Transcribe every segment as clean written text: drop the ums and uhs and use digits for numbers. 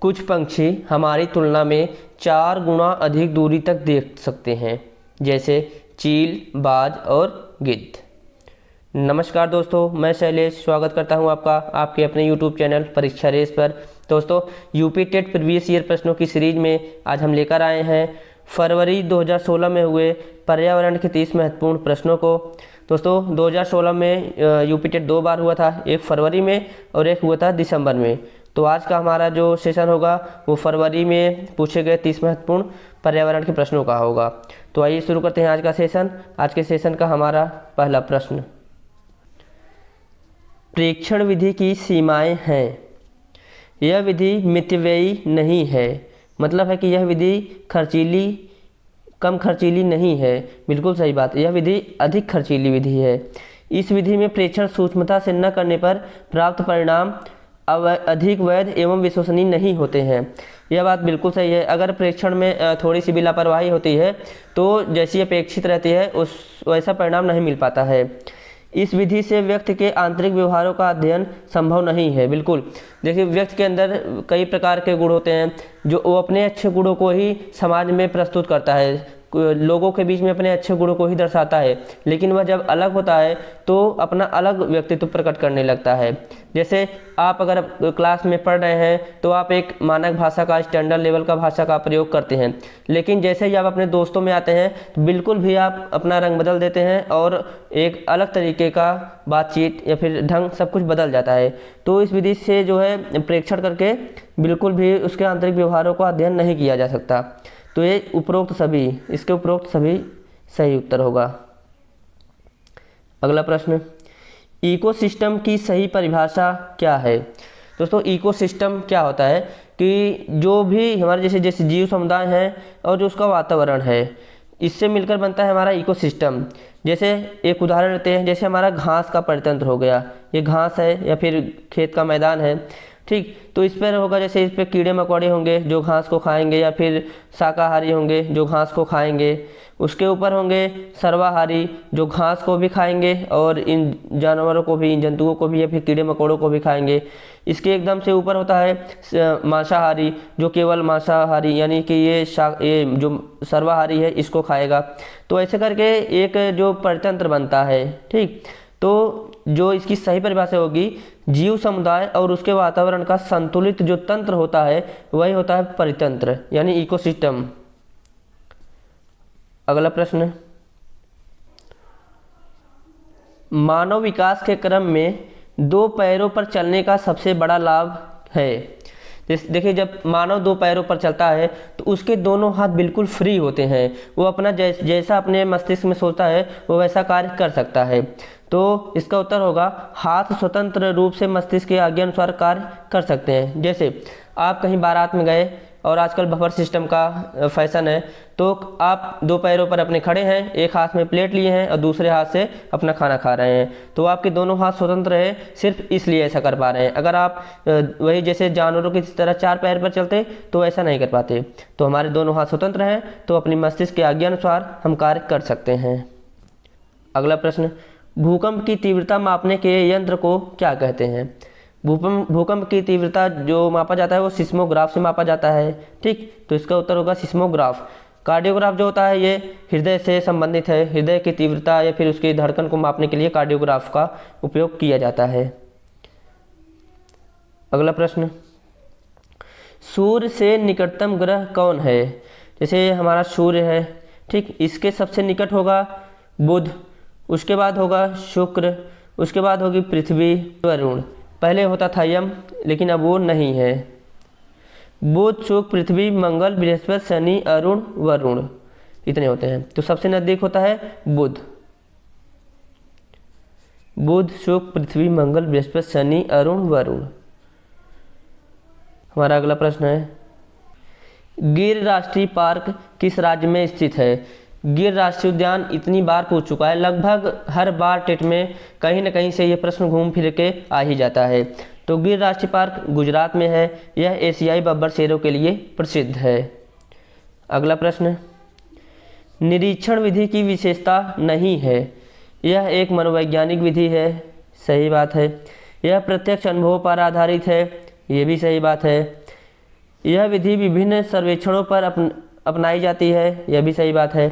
कुछ पंछी हमारी तुलना में 4 गुना अधिक दूरी तक देख सकते हैं, जैसे चील, बाज और गिद्ध। नमस्कार दोस्तों, मैं शैलेश स्वागत करता हूं आपका आपके अपने YouTube चैनल परीक्षा रेस पर। दोस्तों, यूपी टेट प्रीवियस ईयर प्रश्नों की सीरीज में आज हम लेकर आए हैं फरवरी 2016 में हुए पर्यावरण के 30 महत्वपूर्ण प्रश्नों को। दोस्तों, 2016 में यूपी टेट 2 बार हुआ था, एक फरवरी में और एक हुआ था दिसंबर में। तो आज का हमारा जो सेशन होगा वो फरवरी में पूछे गए 30 महत्वपूर्ण पर्यावरण के प्रश्नों का होगा। तो आइए शुरू करते हैं आज का सेशन। आज के सेशन का हमारा पहला प्रश्न, प्रेक्षण विधि की सीमाएं हैं। यह विधि मितव्ययी नहीं है, मतलब है कि यह विधि कम खर्चीली नहीं है। बिल्कुल सही बात, यह विधि अधिक खर्चीली विधि है। इस विधि में प्रेक्षण सूक्ष्मता से न करने पर प्राप्त परिणाम अधिक वैध एवं विश्वसनीय नहीं होते हैं। यह बात बिल्कुल सही है। अगर प्रेक्षण में थोड़ी सी भी लापरवाही होती है तो जैसी अपेक्षित रहती है उस वैसा परिणाम नहीं मिल पाता है। इस विधि से व्यक्ति के आंतरिक व्यवहारों का अध्ययन संभव नहीं है। बिल्कुल, देखिए, व्यक्ति के अंदर कई प्रकार के गुण होते हैं जो वो अपने अच्छे गुणों को ही समाज में प्रस्तुत करता है, लोगों के बीच में अपने अच्छे गुणों को ही दर्शाता है, लेकिन वह जब अलग होता है तो अपना अलग व्यक्तित्व प्रकट करने लगता है। जैसे आप अगर क्लास में पढ़ रहे हैं तो आप एक मानक भाषा का, स्टैंडर्ड लेवल का भाषा का प्रयोग करते हैं, लेकिन जैसे ही आप अपने दोस्तों में आते हैं तो बिल्कुल भी आप अपना रंग बदल देते हैं और एक अलग तरीके का बातचीत या फिर ढंग सब कुछ बदल जाता है। तो इस विधि से जो है प्रेक्षण करके बिल्कुल भी उसके आंतरिक व्यवहारों का अध्ययन नहीं किया जा सकता। तो ये इसके उपरोक्त सभी सही उत्तर होगा। अगला प्रश्न, इकोसिस्टम की सही परिभाषा क्या है। दोस्तों, इकोसिस्टम क्या होता है कि जो भी हमारे जैसे जीव समुदाय हैं और जो उसका वातावरण है, इससे मिलकर बनता है हमारा इकोसिस्टम। जैसे एक उदाहरण लेते हैं, जैसे हमारा घास का परितंत्र हो गया, ये घास है या फिर खेत का मैदान है, ठीक। तो इस पर होगा, जैसे इस पर कीड़े मकोड़े होंगे जो घास को खाएंगे, या फिर शाकाहारी होंगे जो घास को खाएंगे। उसके ऊपर होंगे सर्वाहारी जो घास को भी खाएंगे और इन जानवरों को भी, इन जंतुओं को भी या फिर कीड़े मकोड़ों को भी खाएंगे। इसके एकदम से ऊपर होता है मांसाहारी जो केवल मांसाहारी, यानी कि ये जो सर्वाहारी है इसको खाएगा। तो ऐसे करके एक जो परितंत्र बनता है, ठीक। तो जो इसकी सही परिभाषा होगी, जीव समुदाय और उसके वातावरण का संतुलित जो तंत्र होता है वही होता है परितंत्र, यानी इकोसिस्टम। अगला प्रश्न, मानव विकास के क्रम में 2 पैरों पर चलने का सबसे बड़ा लाभ है। देखिए, जब मानव 2 पैरों पर चलता है तो उसके दोनों हाथ बिल्कुल फ्री होते हैं, वो अपना जैसा अपने मस्तिष्क में सोचता है वो वैसा कार्य कर सकता है। तो इसका उत्तर होगा, हाथ स्वतंत्र रूप से मस्तिष्क के आज्ञा अनुसार कार्य कर सकते हैं। जैसे आप कहीं बारात में गए और आजकल बफर सिस्टम का फैशन है, तो आप 2 पैरों पर अपने खड़े हैं, एक हाथ में प्लेट लिए हैं और दूसरे हाथ से अपना खाना खा रहे हैं। तो आपके दोनों हाथ स्वतंत्र है, सिर्फ इसलिए ऐसा कर पा रहे हैं। अगर आप वही जैसे जानवरों की तरह 4 पैर पर चलते तो ऐसा नहीं कर पाते। तो हमारे दोनों हाथ स्वतंत्र हैं, तो अपनी मस्तिष्क के आज्ञा अनुसार हम कार्य कर सकते हैं। अगला प्रश्न, भूकंप की तीव्रता मापने के यंत्र को क्या कहते हैं। भूकंप की तीव्रता जो मापा जाता है वो सिस्मोग्राफ से मापा जाता है, ठीक। तो इसका उत्तर होगा सिस्मोग्राफ। कार्डियोग्राफ जो होता है ये हृदय से संबंधित है, हृदय की तीव्रता या फिर उसकी धड़कन को मापने के लिए कार्डियोग्राफ का उपयोग किया जाता है। अगला प्रश्न, सूर्य से निकटतम ग्रह कौन है। जैसे हमारा सूर्य है, ठीक, इसके सबसे निकट होगा बुध, उसके बाद होगा शुक्र, उसके बाद होगी पृथ्वी, वरुण। पहले होता था यम, लेकिन अब वो नहीं है। बुध, शुक्र, पृथ्वी, मंगल, बृहस्पति, शनि, अरुण, वरुण, इतने होते हैं। तो सबसे नजदीक होता है बुध। बुध, शुक्र, पृथ्वी, मंगल, बृहस्पति, शनि, अरुण, वरुण। हमारा अगला प्रश्न है, गिर राष्ट्रीय पार्क किस राज्य में स्थित है। गिर राष्ट्रीय उद्यान इतनी बार पूछ चुका है, लगभग हर बार टेट में कहीं न कहीं से ये प्रश्न घूम फिर के आ ही जाता है। तो गिर राष्ट्रीय पार्क गुजरात में है, यह एशियाई बब्बर शेरों के लिए प्रसिद्ध है। अगला प्रश्न, निरीक्षण विधि की विशेषता नहीं है, यह एक मनोवैज्ञानिक विधि है। सही बात है। यह प्रत्यक्ष अनुभव पर आधारित है, ये भी सही बात है। यह विधि विभिन्न सर्वेक्षणों पर अपनाई जाती है, यह भी सही बात है।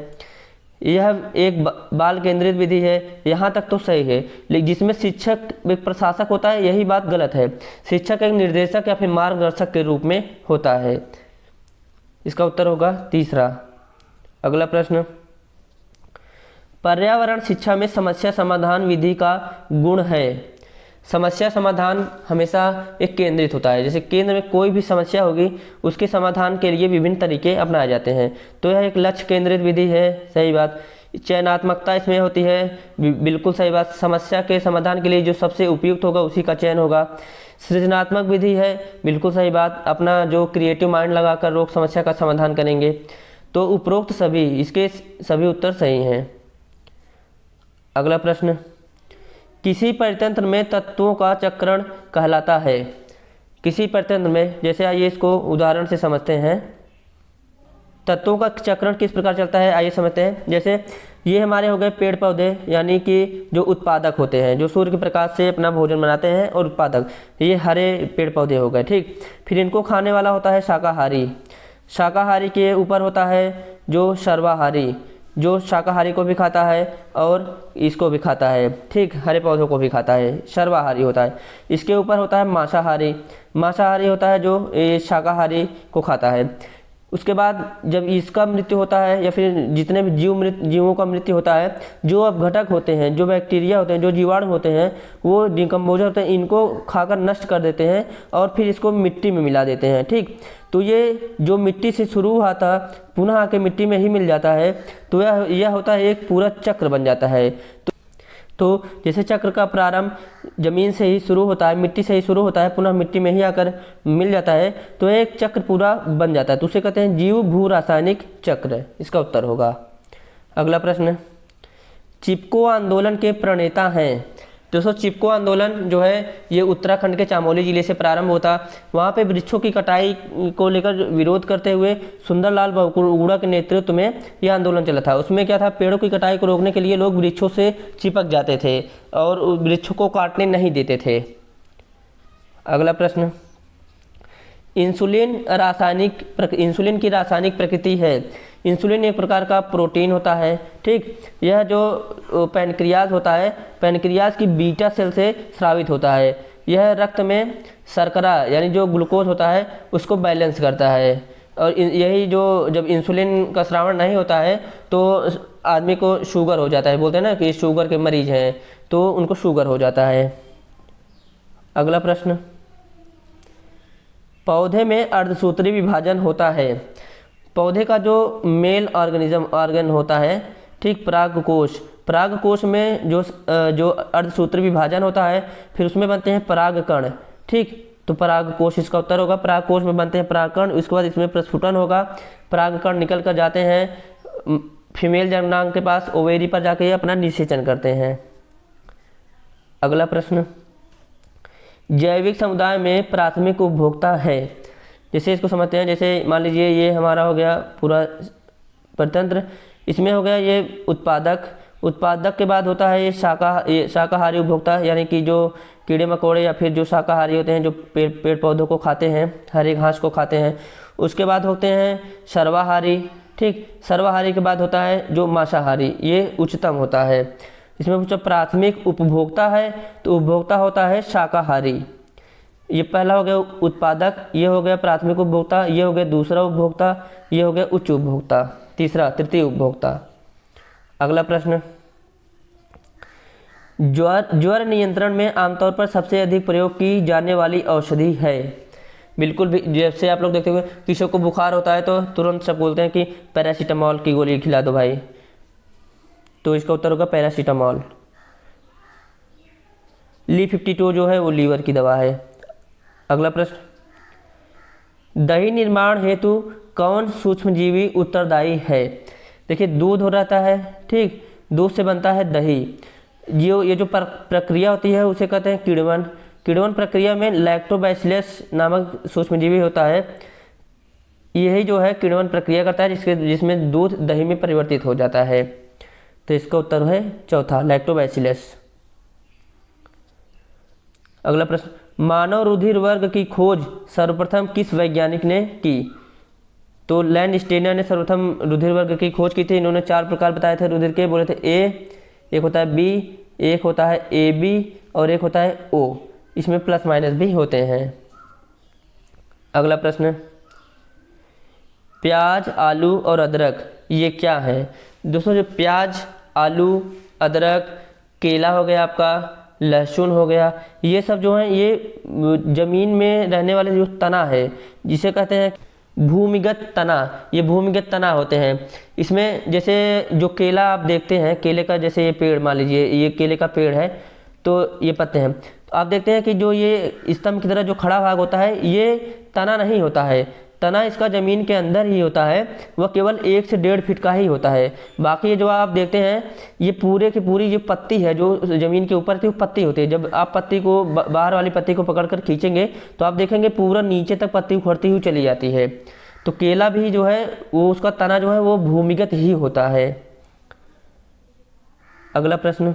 यह एक बाल केंद्रित विधि है, यहाँ तक तो सही है, लेकिन जिसमें शिक्षक एक प्रशासक होता है, यही बात गलत है। शिक्षक एक निर्देशक या फिर मार्गदर्शक के रूप में होता है। इसका उत्तर होगा तीसरा। अगला प्रश्न, पर्यावरण शिक्षा में समस्या समाधान विधि का गुण है। समस्या समाधान हमेशा एक केंद्रित होता है, जैसे केंद्र में कोई भी समस्या होगी उसके समाधान के लिए विभिन्न तरीके अपनाए जाते हैं, तो यह एक लक्ष्य केंद्रित विधि है, सही बात। चयनात्मकता इसमें होती है, बिल्कुल सही बात। समस्या के समाधान के लिए जो सबसे उपयुक्त होगा उसी का चयन होगा। सृजनात्मक विधि है, बिल्कुल सही बात, अपना जो क्रिएटिव माइंड लगाकर लोग समस्या का समाधान करेंगे। तो उपरोक्त सभी, इसके सभी उत्तर सही हैं। अगला प्रश्न, किसी परितंत्र में तत्वों का चक्रण कहलाता है। किसी परितंत्र में, जैसे आइए इसको उदाहरण से समझते हैं, तत्वों का चक्रण किस प्रकार चलता है आइए समझते हैं। जैसे ये हमारे हो गए पेड़ पौधे, यानी कि जो उत्पादक होते हैं, जो सूर्य के प्रकाश से अपना भोजन बनाते हैं, और उत्पादक ये हरे पेड़ पौधे हो गए, ठीक। फिर इनको खाने वाला होता है शाकाहारी। शाकाहारी के ऊपर होता है जो सर्वाहारी, जो शाकाहारी को भी खाता है और इसको भी खाता है, ठीक, हरे पौधों को भी खाता है, सर्वाहारी होता है। इसके ऊपर होता है मांसाहारी। मांसाहारी होता है जो शाकाहारी को खाता है। उसके बाद जब इसका मृत्यु होता है, या फिर जितने भी जीवों का मृत्यु होता है, जो अपघटक होते हैं, जो बैक्टीरिया होते हैं, जो जीवाणु होते हैं, वो डिकम्पोजर होते हैं, इनको खाकर नष्ट कर देते हैं और फिर इसको मिट्टी में मिला देते हैं, ठीक। तो ये जो मिट्टी से शुरू हुआ था पुनः आके मिट्टी में ही मिल जाता है, तो यह होता है एक पूरा चक्र बन जाता है। तो जैसे चक्र का प्रारंभ जमीन से ही शुरू होता है, मिट्टी से ही शुरू होता है, पुनः मिट्टी में ही आकर मिल जाता है, तो एक चक्र पूरा बन जाता है, तो उसे कहते हैं जीव भू रासायनिक चक्र। इसका उत्तर होगा। अगला प्रश्न, चिपको आंदोलन के प्रणेता हैं। दोस्तों चिपको आंदोलन जो है ये उत्तराखंड के चमोली जिले से प्रारंभ होता। वहाँ पे वृक्षों की कटाई को लेकर विरोध करते हुए सुंदरलाल बहुगुणा के नेतृत्व में यह आंदोलन चला था। उसमें क्या था, पेड़ों की कटाई को रोकने के लिए लोग वृक्षों से चिपक जाते थे और वृक्षों को काटने नहीं देते थे। अगला प्रश्न, इंसुलिन की रासायनिक प्रकृति है। इंसुलिन एक प्रकार का प्रोटीन होता है, ठीक। यह जो पैनक्रियाज होता है, पैनक्रियाज की बीटा सेल से स्रावित होता है। यह रक्त में शर्करा यानी जो ग्लूकोज होता है उसको बैलेंस करता है। और यही जो जब इंसुलिन का स्रावण नहीं होता है तो आदमी को शुगर हो जाता है, बोलते हैं ना कि शुगर के मरीज हैं, तो उनको शुगर हो जाता है। अगला प्रश्न, पौधे में अर्धसूत्री विभाजन होता है। पौधे का जो मेल ऑर्गन होता है, ठीक, परागकोश में जो अर्धसूत्री विभाजन होता है, फिर उसमें बनते हैं परागकण, ठीक। तो परागकोश इसका उत्तर होगा। परागकोश में बनते हैं परागकण, उसके बाद इसमें प्रस्फुटन होगा, परागकण निकल कर जाते हैं फीमेल जननांग के पास, ओवेरी पर जाके अपना निषेचन करते हैं। अगला प्रश्न, जैविक समुदाय में प्राथमिक उपभोक्ता है। जैसे इसको समझते हैं, जैसे मान लीजिए ये हमारा हो गया पूरा परतंत्र, इसमें हो गया ये उत्पादक के बाद होता है ये शाकाहारी उपभोक्ता, यानी कि जो कीड़े मकोड़े या फिर जो शाकाहारी होते हैं, जो पेड़ पौधों को खाते हैं, हरे घास को खाते हैं। उसके बाद होते हैं सर्वाहारी, ठीक। सर्वाहारी के बाद होता है जो मांसाहारी, ये उच्चतम होता है। इसमें पूछा प्राथमिक उपभोक्ता है, तो उपभोक्ता होता है शाकाहारी। ये पहला हो गया उत्पादक, ये हो गया प्राथमिक उपभोक्ता, ये हो गया दूसरा उपभोक्ता, ये हो गया उच्च उपभोक्ता, तृतीय उपभोक्ता। अगला प्रश्न, ज्वर नियंत्रण में आमतौर पर सबसे अधिक प्रयोग की जाने वाली औषधि है। बिल्कुल भी, जैसे आप लोग देखते हुए किसी को बुखार होता है तो तुरंत सब बोलते हैं कि पैरासीटामोल की गोली खिला दो भाई, तो इसका उत्तर होगा पैरासीटामोल। Li52 जो है वो लीवर की दवा है। अगला प्रश्न, दही निर्माण हेतु कौन सूक्ष्मजीवी उत्तरदायी है। देखिए दूध हो रहता है, ठीक, दूध से बनता है दही। ये जो प्रक्रिया होती है उसे कहते हैं किण्वन। किण्वन प्रक्रिया में लैक्टोबैसिलस नामक सूक्ष्मजीवी होता है, यही जो है किण्वन प्रक्रिया करता है जिसमें दूध दही में परिवर्तित हो जाता है। तो इसका उत्तर है चौथा, लैक्टोबैसिलस। अगला प्रश्न, मानव रुधिर वर्ग की खोज सर्वप्रथम किस वैज्ञानिक ने की? तो लैंडस्टेनर ने सर्वप्रथम रुधिर वर्ग की खोज की थी। इन्होंने 4 प्रकार बताए थे रुधिर के, बोले थे ए, एक होता है बी, एक होता है ए बी और एक होता है ओ। इसमें प्लस माइनस भी होते हैं। अगला प्रश्न, प्याज, आलू और अदरक ये क्या है? दोस्तों जो प्याज, आलू, अदरक, केला हो गया आपका, लहसुन हो गया, ये सब जो है ये ज़मीन में रहने वाले जो तना है जिसे कहते हैं भूमिगत तना, ये भूमिगत तना होते हैं। इसमें जैसे जो केला आप देखते हैं, केले का जैसे ये पेड़ मान लीजिए, ये केले का पेड़ है तो ये पत्ते हैं, तो आप देखते हैं कि जो ये स्तंभ की तरह जो खड़ा भाग होता है ये तना नहीं होता है। तना इसका ज़मीन के अंदर ही होता है, वह केवल 1 से 1.5 फीट का ही होता है। बाकी ये जो आप देखते हैं ये पूरे की पूरी जो पत्ती है जो ज़मीन के ऊपर थी वो पत्ती होती है। जब आप पत्ती को बाहर वाली पत्ती को पकड़कर खींचेंगे तो आप देखेंगे पूरा नीचे तक पत्ती उखड़ती हुई चली जाती है। तो केला भी जो है वो उसका तना जो है वो भूमिगत ही होता है। अगला प्रश्न,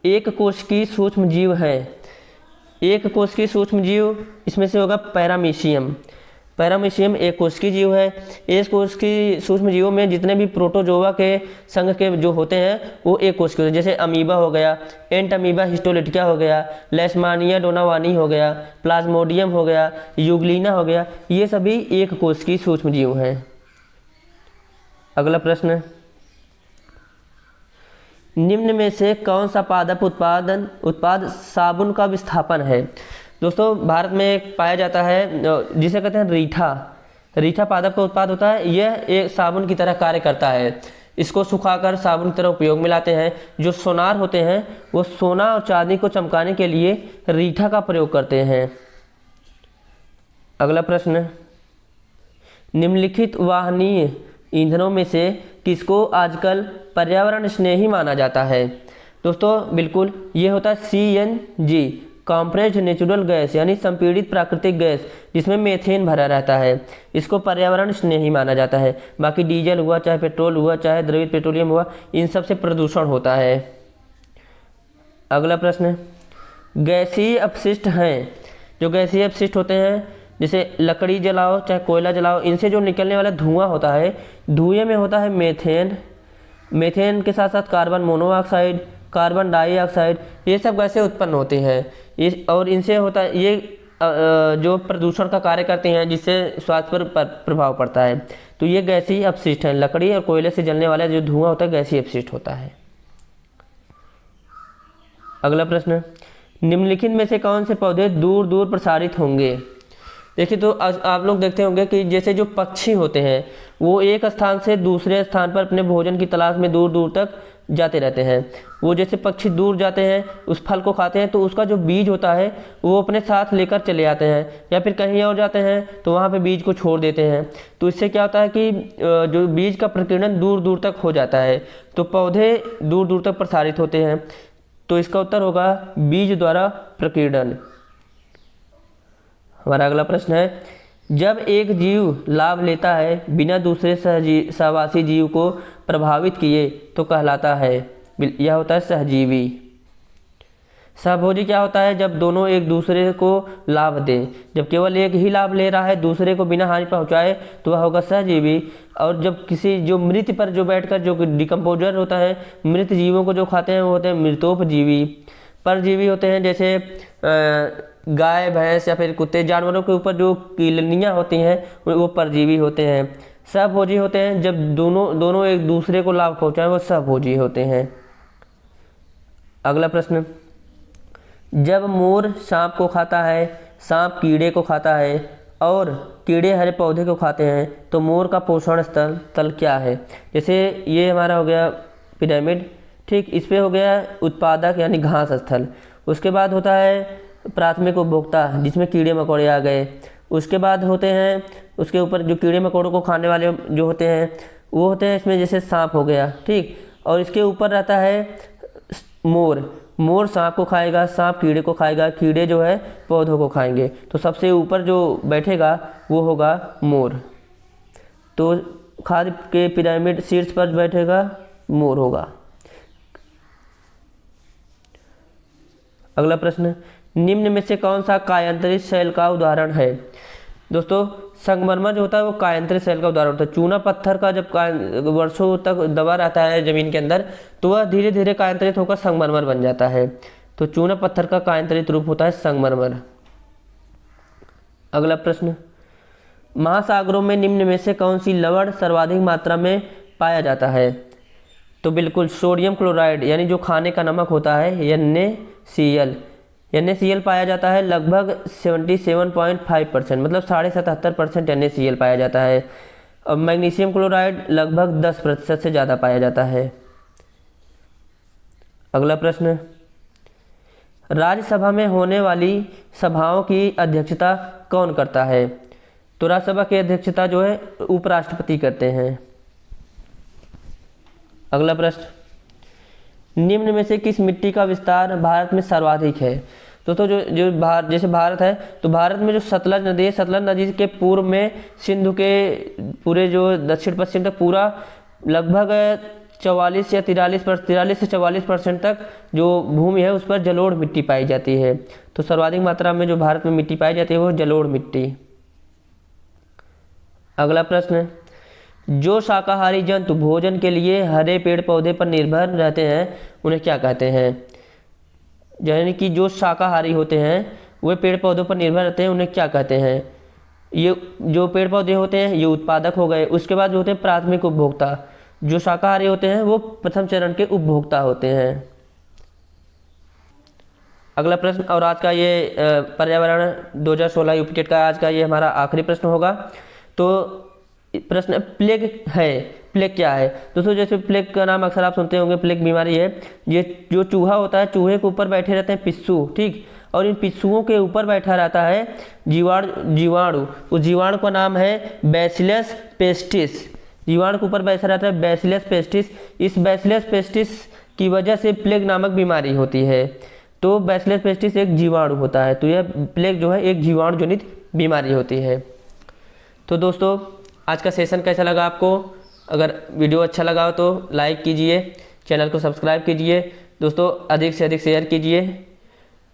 एक कोश की सूक्ष्म जीव है। एक कोश की सूक्ष्म जीव इसमें से होगा पैरामीशियम। पैरामीशियम एक कोश की जीव है। एक कोश की सूक्ष्म जीवों में जितने भी प्रोटोजोआ के संघ के जो होते हैं वो एक कोश के होते हैं। जैसे अमीबा हो गया, एंट अमीबा हिस्टोलिटिका हो गया, लेशमानिया डोनावानी हो गया, प्लाज्मोडियम हो गया, यूग्लिना हो गया, ये सभी एक कोश की सूक्ष्म जीव हैं। अगला प्रश्न, निम्न में से कौन सा पादप उत्पाद साबुन का विस्थापन है? दोस्तों भारत में एक पाया जाता है जिसे कहते हैं रीठा। रीठा पादप का उत्पाद होता है। यह एक साबुन की तरह कार्य करता है। इसको सुखाकर साबुन की तरह उपयोग में लाते हैं। जो सोनार होते हैं वो सोना और चांदी को चमकाने के लिए रीठा का प्रयोग करते हैं। अगला प्रश्न, निम्नलिखित वाहनीय ईंधनों में से किसको आजकल पर्यावरण स्नेही माना जाता है? दोस्तों बिल्कुल ये होता है CNG, कॉम्प्रेस्ड नेचुरल गैस, यानी संपीड़ित प्राकृतिक गैस जिसमें मीथेन भरा रहता है। इसको पर्यावरण स्नेही माना जाता है। बाकी डीजल हुआ, चाहे पेट्रोल हुआ, चाहे द्रवित पेट्रोलियम हुआ, इन सब से प्रदूषण होता है। अगला प्रश्न, गैसीय अपशिष्ट हैं। जो गैसीय अपशिष्ट होते हैं जैसे लकड़ी जलाओ चाहे कोयला जलाओ, इनसे जो निकलने वाला धुआं होता है, धुएं में होता है मीथेन। मीथेन के साथ साथ कार्बन मोनोऑक्साइड, कार्बन डाइऑक्साइड, ये सब गैसें उत्पन्न होती हैं। और इनसे होता है ये जो प्रदूषण का कार्य करते हैं जिससे स्वास्थ्य पर प्रभाव पड़ता है। तो ये गैसीय अपशिष्ट हैं। लकड़ी और कोयले से जलने वाला जो धुआं होता है गैसीय अपशिष्ट होता है। अगला प्रश्न, निम्नलिखित में से कौन से पौधे दूर दूर प्रसारित होंगे? देखिए तो आप लोग देखते होंगे कि जैसे जो पक्षी होते हैं वो एक स्थान से दूसरे स्थान पर अपने भोजन की तलाश में दूर दूर तक जाते रहते हैं। वो जैसे पक्षी दूर जाते हैं उस फल को खाते हैं तो उसका जो बीज होता है वो अपने साथ लेकर चले आते हैं, या फिर कहीं और जाते हैं तो वहाँ पे बीज को छोड़ देते हैं। तो इससे क्या होता है कि जो बीज का प्रकीर्णन दूर दूर तक हो जाता है, तो पौधे दूर दूर तक प्रसारित होते हैं। तो इसका उत्तर होगा बीज द्वारा प्रकीर्णन। हमारा अगला प्रश्न है, जब एक जीव लाभ लेता है बिना दूसरे सहवासी जीव को प्रभावित किए तो कहलाता है? यह होता है सहजीवी। सहभोजी क्या होता है? जब दोनों एक दूसरे को लाभ दें। जब केवल एक ही लाभ ले रहा है दूसरे को बिना हानि पहुंचाए तो वह होगा सहजीवी। और जब किसी जो मृत पर जो बैठकर जो डिकम्पोजर होता है, मृत जीवों को जो खाते हैं वो होते हैं मृतोपजीवी। परजीवी होते हैं जैसे गाय भैंस या फिर कुत्ते, जानवरों के ऊपर जो कीलनियाँ होती हैं वो परजीवी होते हैं। सहभोजी होते हैं जब दोनों एक दूसरे को लाभ पहुंचाएं, वो सहभोजी होते हैं। अगला प्रश्न, जब मोर सांप को खाता है, सांप कीड़े को खाता है और कीड़े हरे पौधे को खाते हैं तो मोर का पोषण स्थल क्या है? जैसे ये हमारा हो गया पिरामिड, ठीक, इस पे हो गया उत्पादक यानी घास स्थल। उसके बाद होता है प्राथमिक उपभोक्ता जिसमें कीड़े मकोड़े आ गए। उसके बाद होते हैं उसके ऊपर जो कीड़े मकोड़ों को खाने वाले जो होते हैं वो होते हैं इसमें जैसे सांप हो गया, ठीक, और इसके ऊपर रहता है मोर। मोर सांप को खाएगा, सांप कीड़े को खाएगा, कीड़े जो है पौधों को खाएंगे। तो सबसे ऊपर जो बैठेगा वो होगा मोर। तो खाद्य के पिरामिड शीर्ष पर बैठेगा मोर होगा। अगला प्रश्न, निम्न में से कौन सा कायांतरित शैल का उदाहरण है? दोस्तों संगमरमर जो होता है वो कायांतरित शैल का उदाहरण होता है। चूना पत्थर का जब वर्षों तक दबा रहता है जमीन के अंदर तो वह धीरे धीरे कायांतरित होकर संगमरमर बन जाता है। तो चूना पत्थर का कायांतरित रूप होता है संगमरमर। अगला प्रश्न, महासागरों में निम्न में से कौन सी लवण सर्वाधिक मात्रा में पाया जाता है? तो बिल्कुल सोडियम क्लोराइड यानी जो खाने का नमक होता है NaCl। NaCl पाया जाता है लगभग 77.5%, मतलब 77.5% NaCl पाया जाता है। और मैग्नीशियम क्लोराइड लगभग 10% से ज़्यादा पाया जाता है। अगला प्रश्न, राज्यसभा में होने वाली सभाओं की अध्यक्षता कौन करता है? तो राज्यसभा की अध्यक्षता जो है उपराष्ट्रपति करते हैं। अगला प्रश्न, निम्न में से किस मिट्टी का विस्तार भारत में सर्वाधिक है? दोस्तों जैसे भारत है तो भारत में जो सतलज नदी है, सतलज नदी के पूर्व में सिंधु के पूरे जो दक्षिण पश्चिम तक पूरा लगभग 44 या 43 से 44% तक जो भूमि है उस पर जलोढ़ मिट्टी पाई जाती है। तो सर्वाधिक मात्रा में जो भारत में मिट्टी पाई जाती है वो जलोढ़ मिट्टी। अगला प्रश्न, जो शाकाहारी जंतु भोजन के लिए हरे पेड़ पौधे पर निर्भर रहते हैं उन्हें क्या कहते हैं? यानी कि जो शाकाहारी होते हैं वे पेड़ पौधों पर निर्भर रहते हैं उन्हें क्या कहते हैं? ये जो पेड़ पौधे होते हैं ये उत्पादक हो गए। उसके बाद जो होते हैं प्राथमिक उपभोक्ता। जो शाकाहारी होते हैं वो प्रथम चरण के उपभोक्ता होते हैं। अगला प्रश्न, और आज का ये पर्यावरण 2016 यूपीटेट का आज का ये हमारा आखिरी प्रश्न होगा। तो प्रश्न, प्लेग है, प्लेग क्या है? दोस्तों जैसे प्लेग का नाम अक्सर आप सुनते होंगे, प्लेग बीमारी है। ये जो चूहा होता है, चूहे के ऊपर बैठे रहते हैं पिस्सू, ठीक, और इन पिस्सुओं के ऊपर बैठा रहता है जीवाणु। उस जीवाणु का नाम है बैसिलस पेस्टिस। जीवाणु के ऊपर बैठा रहता है बैसिलस पेस्टिस। इस बैसिलस पेस्टिस की वजह से प्लेग नामक बीमारी होती है। तो बैसिलस पेस्टिस एक जीवाणु होता है, तो यह प्लेग जो है एक जीवाणु जनित बीमारी होती है। तो दोस्तों आज का सेशन कैसा लगा आपको? अगर वीडियो अच्छा लगा हो तो लाइक कीजिए, चैनल को सब्सक्राइब कीजिए, दोस्तों अधिक से अधिक शेयर कीजिए।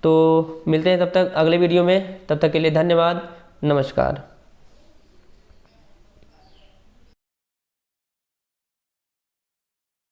तो मिलते हैं तब तक अगले वीडियो में, तब तक के लिए धन्यवाद, नमस्कार।